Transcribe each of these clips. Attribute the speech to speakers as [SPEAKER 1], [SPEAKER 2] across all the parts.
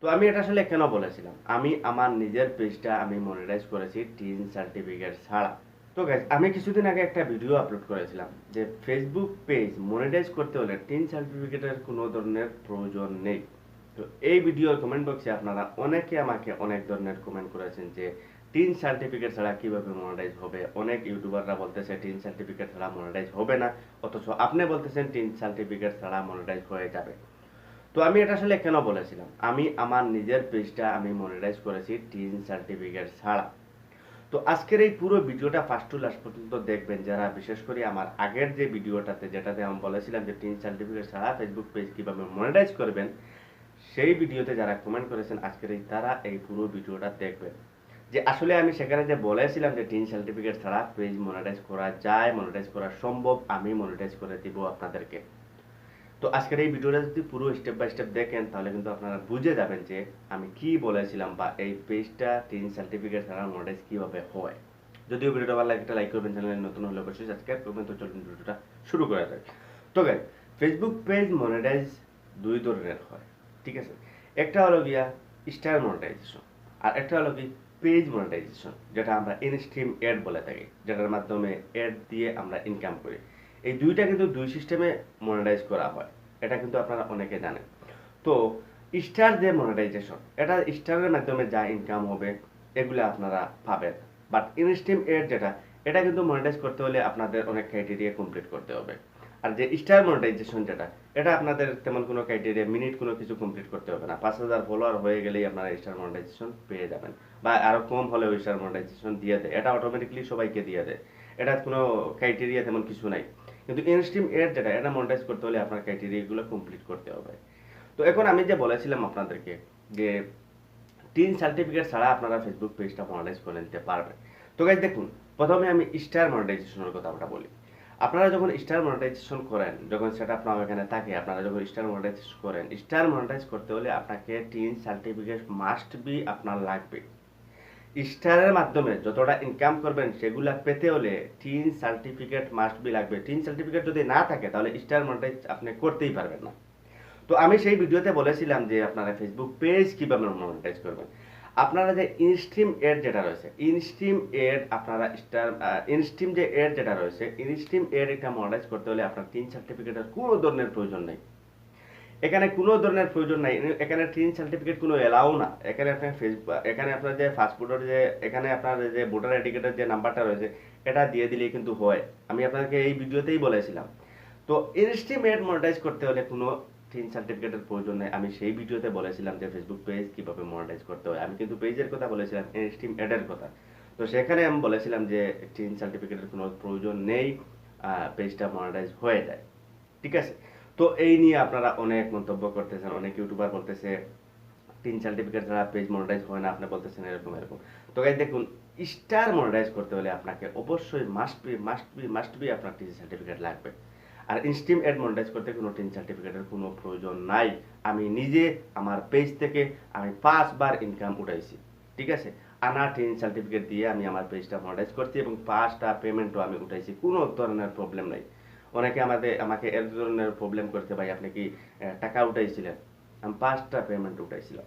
[SPEAKER 1] তো আমি এটা আসলে কেন বলেছিলাম? আমি আমার নিজের পেজটা আমি মনিটাইজ করেছি টিন সার্টিফিকেট ছাড়া। তো গাইস আমি কিছুদিন আগে একটা ভিডিও আপলোড করেছিলাম যে ফেসবুক পেজ মনিটাইজ করতে হলে টিন সার্টিফিকেটের কোনো ধরনের প্রয়োজন নেই। তো এই ভিডিওর কমেন্ট বক্সে আপনারা অনেকে আমাকে অনেক ধরনের কমেন্ট করেছেন যে টিন সার্টিফিকেট ছাড়া কিভাবে মনিটাইজ হবে। অনেক ইউটিউবাররা বলতেছে টিন সার্টিফিকেট ছাড়া মনিটাইজ হবে না, অথচ আপনি বলতেছেন টিন সার্টিফিকেট ছাড়া মনিটাইজ হয়ে যাবে। তো আমি এটা আসলে কেন বলেছিলাম? আমি আমার নিজের পেজটা আমি মনিটাইজ করেছি টিন সার্টিফিকেট ছাড়া। তো আজকের এই পুরো ভিডিওটা ফার্স্ট টু লাস্ট পর্যন্ত দেখবেন, যারা বিশেষ করে আমার আগের যে ভিডিওটাতে যেটাতে আমি বলেছিলাম যে টিন সার্টিফিকেট ছাড়া ফেসবুক পেজ কিভাবে মনিটাইজ করবেন, সেই ভিডিওতে যারা কমেন্ট করেছেন আজকের তারা এই পুরো ভিডিওটা দেখবেন যে আসলে আমি সেখানে যে বলেছিলাম যে টিন সার্টিফিকেট ছাড়া পেজ মনিটাইজ করা যায়, মনিটাইজ করা সম্ভব, আমি মনিটাইজ করে দিব আপনাদেরকে। তো আজকের এই ভিডিওটা যদি পুরো স্টেপ বাই স্টেপ দেখেন তাহলে কিন্তু আপনারা বুঝে যাবেন যে আমি কি বলেছিলাম বা এই পেজটা টিন সার্টিফিকেট ছাড়া মনিটাইজ কিভাবে হয়। যদিও ভিডিওটা ভালো লাগে একটা লাইক করবেন, চ্যানেলে নতুন হলে অবশ্যই সাবস্ক্রাইব করবেন। তো চলুন ভিডিওটা শুরু করা যাক। তো গাইস ফেসবুক পেজ মনিটাইজ দুই ধরনের হয়, ঠিক আছে? একটা হলো গিয়া স্টার মনিটাইজেশন, আর একটা হলো কি পেজ মনিটাইজেশন, যেটা আমরা ইনস্ট্রিম অ্যাড বলে থাকি, যেটার মাধ্যমে অ্যাড দিয়ে আমরা ইনকাম করি। এই দুইটা কিন্তু দুই সিস্টেমে মনিটাইজ করা হয়, এটা কিন্তু আপনারা অনেকে জানেন। তো স্টার যে মনিটাইজেশন, এটা স্টারের মাধ্যমে যা ইনকাম হবে এগুলো আপনারা পাবেন। বাট ইনস্ট্রিম এড যেটা, এটা কিন্তু মনিটাইজ করতে হলে আপনাদের অনেক ক্রাইটেরিয়া কমপ্লিট করতে হবে। আর যে স্টার মনিটাইজেশন যেটা, এটা আপনাদের তেমন কোনো ক্রাইটেরিয়া মিনিট কোনো কিছু কমপ্লিট করতে হবে না। 5,000 ফলোয়ার হয়ে গেলেই আপনারা স্টার মনিটাইজেশন পেয়ে যাবেন, বা আরো কম হলেও স্টার মনিটাইজেশন দিয়ে দেয়, এটা অটোমেটিকলি সবাইকে দিয়ে দেয়। এটা কোনো ক্রাইটেরিয়া তেমন কিছু নাই। কিন্তু ইনস্ট্রিম এড যেটা, এটা মনিটাইজ করতে হলে আপনার ক্রাইটেরিয়াগুলো কমপ্লিট করতে হবে। তো এখন আমি যে বলেছিলাম আপনাদেরকে যে টিন সার্টিফিকেট ছাড়া আপনারা ফেসবুক পেজটা মনিটাইজ করে নিতে পারবেন। তো গাইজ দেখুন, প্রথমে আমি স্টার মনিটাইজেশনের কথাটা বলি। আপনারা যখন স্টার মনিটাইজেশন করেন, যখন সেটা আপনার এখানে থাকে, আপনারা যখন স্টার মনিটাইজেশন করেন, স্টার মনিটাইজ করতে হলে আপনাকে টিন সার্টিফিকেট মাস্ট বি আপনার লাগবে। স্টারের মাধ্যমে যতটা ইনকাম করবেন সেগুলা পেতে হলে টিন সার্টিফিকেট মাস্ট বি লাগবে। টিন সার্টিফিকেট যদি না থাকে তাহলে স্টার মনিটাইজ আপনি করতেই পারবেন না। তো আমি সেই ভিডিওতে বলেছিলাম যে আপনারা ফেসবুক পেজ কিভাবে মনিটাইজ করবেন। আপনারা যে ইনস্ট্রিম এড যেটা রয়েছে, ইনস্ট্রিম এড আপনারা স্টার ইনস্ট্রিম যে এড যেটা রয়েছে, ইনস্ট্রিম এড এটা মনিটাইজ করতে হলে আপনার টিন সার্টিফিকেটের কোনো ধরনের প্রয়োজন নেই। এখানে কোনো ধরনের প্রয়োজন নাই, এখানে টিন সার্টিফিকেট কোনো এলাও না। এখানে আপনার এখানে আপনার যে ফাস্টফুডের যে এখানে আপনার যে ভোটার আইডি কার্ডের যে নাম্বারটা রয়েছে এটা দিয়ে দিলেই কিন্তু হয়। আমি আপনাকে এই ভিডিওতেই বলেছিলাম। তো ইনস্টিমেট মনিটাইজ করতে হলে কোনো টিন সার্টিফিকেটের প্রয়োজন নেই। আমি সেই ভিডিওতে বলেছিলাম যে ফেসবুক পেজ কিভাবে মনিটাইজ করতে হয়, আমি কিন্তু পেজের কথা বলেছিলাম, ইনস্টিম এডের কথা। তো সেখানে আমি বলেছিলাম যে টিন সার্টিফিকেটের কোনো প্রয়োজন নেই, পেজটা মনিটাইজ হয়ে যায়, ঠিক আছে? তো এই নিয়ে আপনারা অনেক মন্তব্য করতেছেন, অনেক ইউটিউবার বলতেছে টিন সার্টিফিকেট ছাড়া পেজ মনিটাইজ হয় না, আপনি বলতেছেন এরকম এরকম। তো গাইস দেখুন, স্টার মনিটাইজ করতে হলে আপনাকে অবশ্যই মাস্ট বি আপনার টিন সার্টিফিকেট লাগবে। আর ইনস্ট্রিম অ্যাড মনিটাইজ করতে কোনো টিন সার্টিফিকেটের কোনো প্রয়োজন নাই। আমি নিজে আমার পেজ থেকে আমি 5 বার ইনকাম উঠাইছি, ঠিক আছে? আনা টিন সার্টিফিকেট দিয়ে আমি আমার পেজটা মনিটাইজ করছি এবং 5টা পেমেন্টও আমি উঠাইছি, কোনো ধরনের প্রবলেম নাই। অনেকে আমাকে এর ধরনের প্রবলেম করতে, ভাই আপনি কি টাকা উঠাইছিলেন? আমি 5টা পেমেন্ট উঠাইছিলাম,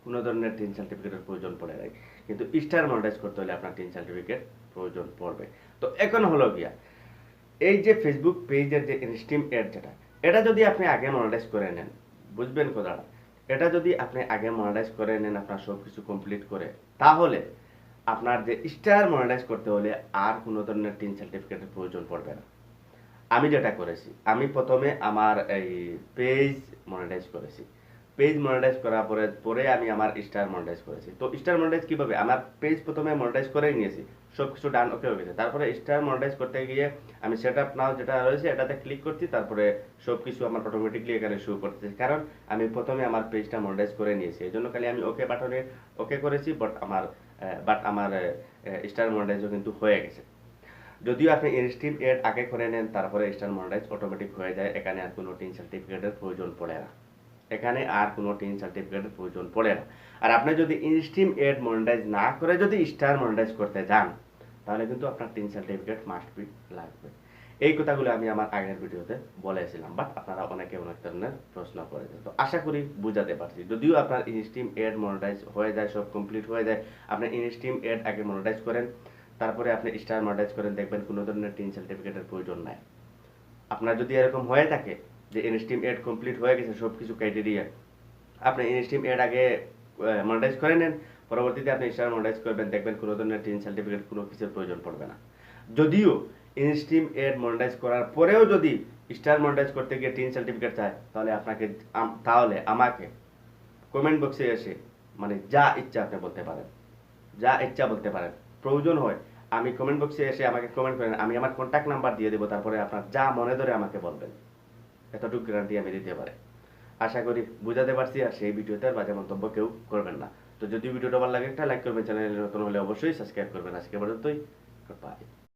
[SPEAKER 1] কোনো ধরনের টিন সার্টিফিকেটের প্রয়োজন পড়ে নাই। কিন্তু স্টার মনিটাইজ করতে হলে আপনার টিন সার্টিফিকেট প্রয়োজন পড়বে। তো এখন হলো গিয়া এই যে ফেসবুক পেজের যে ইনস্ট্রিম অ্যাড যেটা, এটা যদি আপনি আগে মনিটাইজ করে নেন, বুঝবেন কথাটা, এটা যদি আপনি আগে মনিটাইজ করে নেন আপনার সব কিছু কমপ্লিট করে, তাহলে আপনার যে স্টার মনিটাইজ করতে হলে আর কোনো ধরনের টিন সার্টিফিকেটের প্রয়োজন পড়বে না। আমি যেটা করেছি, আমি প্রথমে আমার এই পেজ মনিটাইজ করেছি। পেজ মনিটাইজ করার পরে পরে আমি আমার স্টার মনিটাইজ করেছি। তো স্টার মনিটাইজ কিভাবে, আমার পেজ প্রথমে মনিটাইজ করেই নিয়েছি, সব কিছু ডান ওকে হয়ে গেছে। তারপরে স্টার মনিটাইজ করতে গিয়ে আমি সেট আপ নাও যেটা রয়েছে এটাতে ক্লিক করছি, তারপরে সব কিছু আমার অটোমেটিকলি এখানে শো করতেছে, কারণ আমি প্রথমে আমার পেজটা মনিটাইজ করে নিয়েছি। এই জন্য খালি আমি ওকে বাটনে ওকে করেছি, বাট আমার স্টার মনিটাইজও কিন্তু হয়ে গেছে। যদিও আপনি ইনস্ট্রিম এড আগে করে নেন তারপরে স্টার মনিটাইজ অটোমেটিক হয়ে যায়, এখানে আর কোনো টিন সার্টিফিকেটের প্রয়োজন পড়ে না। এখানে আর কোনো টিন সার্টিফিকেটের প্রয়োজন পড়ে না। আর আপনি যদি ইনস্ট্রিম এড মনিটাইজ না করে যদি স্টার মনিটাইজ করতে যান, তাহলে কিন্তু আপনার টিন সার্টিফিকেট মাস্ট বি লাগবে। এই কথাগুলো আমি আমার আগের ভিডিওতে বলেছিলাম, বাট আপনারা অনেকে অনেক ধরনের প্রশ্ন করেছেন। তো আশা করি বুঝাতে পারছি। যদিও আপনার ইনস্ট্রিম এড মনিটাইজ হয়ে যায়, সব কমপ্লিট হয়ে যায়, আপনি ইনস্ট্রিম এড আগে মনিটাইজ করেন, তারপরে আপনি স্টার মনিটাইজ করেন, দেখবেন কোনো ধরনের টিন সার্টিফিকেটের প্রয়োজন নাই। আপনার যদি এরকম হয়ে থাকে যে ইনস্ট্রিম এড কমপ্লিট হয়ে গেছে সব কিছু ক্রাইটেরিয়া, আপনি ইনস্ট্রিম এড আগে মনিটাইজ করে নেন, পরবর্তীতে আপনি স্টার মনিটাইজ করবেন, দেখবেন কোনো ধরনের টিন সার্টিফিকেট কোনো কিছুর প্রয়োজন পড়বে না। যদিও ইনস্ট্রিম এড মনিটাইজ করার পরেও যদি স্টার মনিটাইজ করতে গিয়ে টিন সার্টিফিকেট চায়, তাহলে তাহলে আমাকে কমেন্ট বক্সে এসে মানে যা ইচ্ছা আপনি বলতে পারেন, যা ইচ্ছা বলতে পারেন। প্রয়োজন হয় আমি কমেন্ট বক্সে এসে আমাকে কমেন্ট করেন, আমি আমার কন্ট্যাক্ট নাম্বার দিয়ে দেবো, তারপরে আপনার যা মনে ধরে আমাকে বলবেন, এতটুকু গ্যারান্টি আমি দিতে পারি। আশা করি বুঝাতে পারছি, আর সেই ভিডিওতে আর বাজে মন্তব্য কেউ করবেন না। তো যদি ভিডিওটা ভালো লাগে একটা লাইক করবেন, চ্যানেলে নতুন হলে অবশ্যই সাবস্ক্রাইব করবেন। আজকে পর্যন্তই, বাই।